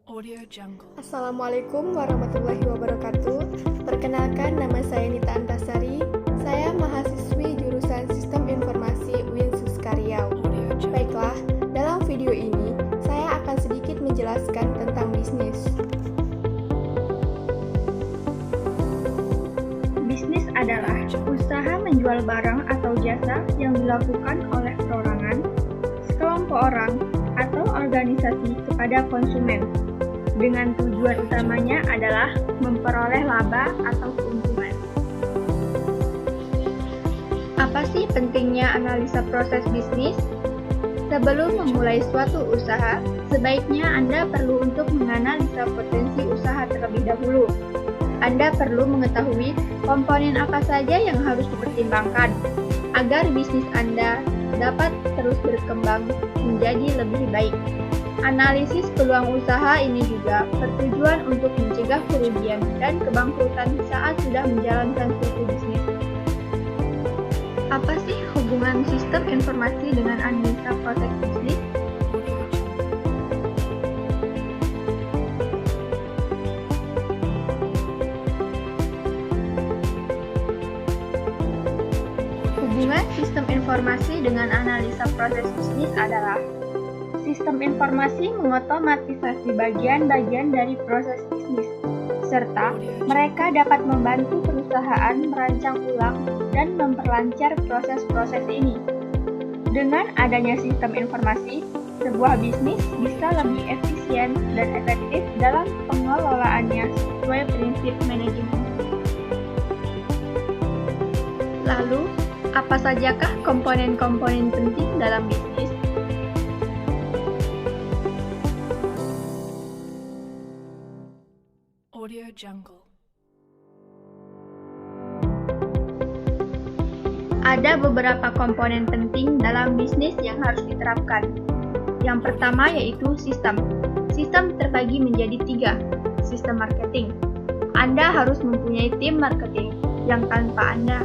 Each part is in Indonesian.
Audio Jungle. Assalamualaikum warahmatullahi wabarakatuh. Perkenalkan, nama saya Nita Antasari. Saya mahasiswi jurusan Sistem Informasi UIN Suska Riau. Baiklah, dalam video ini saya akan sedikit menjelaskan tentang bisnis. Bisnis adalah usaha menjual barang atau jasa yang dilakukan oleh perorangan, sekelompok orang, atau organisasi kepada konsumen, dengan tujuan utamanya adalah memperoleh laba atau keuntungan. Apa sih pentingnya analisa proses bisnis? Sebelum memulai suatu usaha, sebaiknya Anda perlu untuk menganalisa potensi usaha terlebih dahulu. Anda perlu mengetahui komponen apa saja yang harus dipertimbangkan agar bisnis Anda dapat terus berkembang menjadi lebih baik. Analisis peluang usaha ini juga bertujuan untuk mencegah kerugian dan kebangkrutan saat sudah menjalankan suatu bisnis. Apa sih hubungan sistem informasi dengan analisa proses bisnis? Hubungan sistem informasi dengan analisa proses bisnis adalah: sistem informasi mengotomatisasi bagian-bagian dari proses bisnis, serta mereka dapat membantu perusahaan merancang ulang dan memperlancar proses-proses ini. Dengan adanya sistem informasi, sebuah bisnis bisa lebih efisien dan efektif dalam pengelolaannya sesuai prinsip manajemen. Lalu, apa sajakah komponen-komponen penting dalam bisnis? Audio Jungle. Ada beberapa komponen penting dalam bisnis yang harus diterapkan. Yang pertama yaitu sistem. Sistem terbagi menjadi 3. Sistem marketing. Anda harus mempunyai tim marketing yang tanpa Anda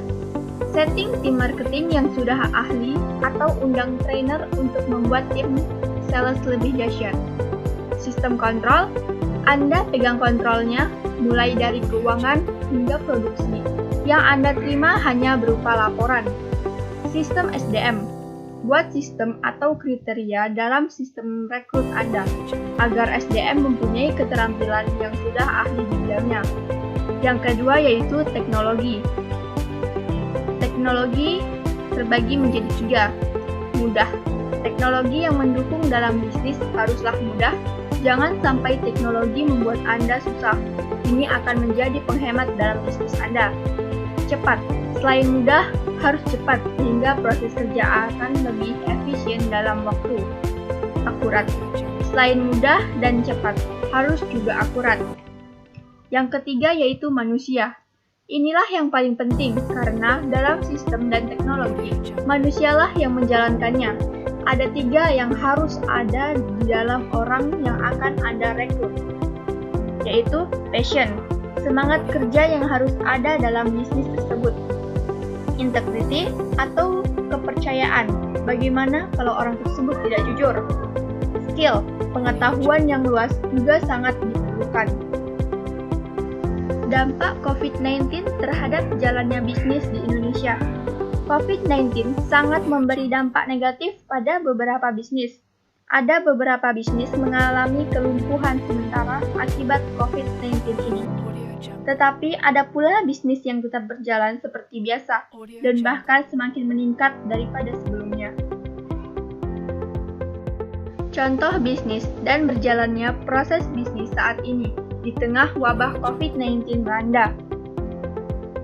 setting tim marketing yang sudah ahli atau undang trainer untuk membuat tim sales lebih dahsyat. Sistem kontrol. Anda pegang kontrolnya mulai dari keuangan hingga produksi. Yang Anda terima hanya berupa laporan. Sistem SDM. Buat sistem atau kriteria dalam sistem rekrut Anda agar SDM mempunyai keterampilan yang sudah ahli di bidangnya. Yang kedua yaitu teknologi. Teknologi terbagi menjadi 3. Mudah. Teknologi yang mendukung dalam bisnis haruslah mudah. Jangan sampai teknologi membuat Anda susah. Ini akan menjadi penghemat dalam bisnis Anda. Cepat. Selain mudah, harus cepat sehingga proses kerja akan lebih efisien dalam waktu. Akurat. Selain mudah dan cepat, harus juga akurat. Yang ketiga yaitu manusia. Inilah yang paling penting karena dalam sistem dan teknologi, manusialah yang menjalankannya. Ada 3 yang harus ada di dalam orang yang akan Anda rekrut, yaitu passion, semangat kerja yang harus ada dalam bisnis tersebut, integrity atau kepercayaan, bagaimana kalau orang tersebut tidak jujur, skill, pengetahuan yang luas juga sangat diperlukan. Dampak COVID-19 terhadap jalannya bisnis di Indonesia. COVID-19 sangat memberi dampak negatif pada beberapa bisnis. Ada beberapa bisnis mengalami kelumpuhan sementara akibat COVID-19 ini. Tetapi ada pula bisnis yang tetap berjalan seperti biasa dan bahkan semakin meningkat daripada sebelumnya. Contoh bisnis dan berjalannya proses bisnis saat ini di tengah wabah COVID-19 melanda.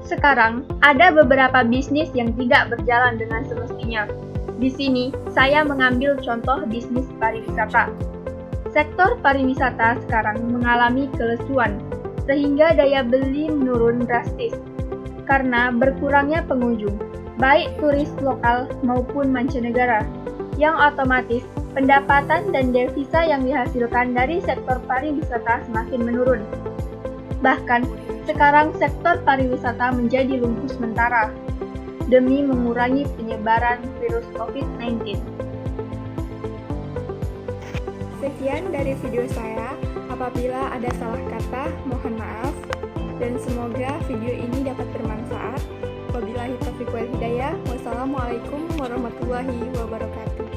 Sekarang, ada beberapa bisnis yang tidak berjalan dengan semestinya. Di sini, saya mengambil contoh bisnis pariwisata. Sektor pariwisata sekarang mengalami kelesuan, sehingga daya beli menurun drastis karena berkurangnya pengunjung, baik turis lokal maupun mancanegara, yang otomatis pendapatan dan devisa yang dihasilkan dari sektor pariwisata semakin menurun. Bahkan, sekarang sektor pariwisata menjadi lumpuh sementara demi mengurangi penyebaran virus COVID-19. Sekian dari video saya. Apabila Apabila ada salah kata, mohon maaf. Dan semoga video ini dapat bermanfaat. Wabillahi taufiq wal hidayah. Wassalamualaikum warahmatullahi wabarakatuh.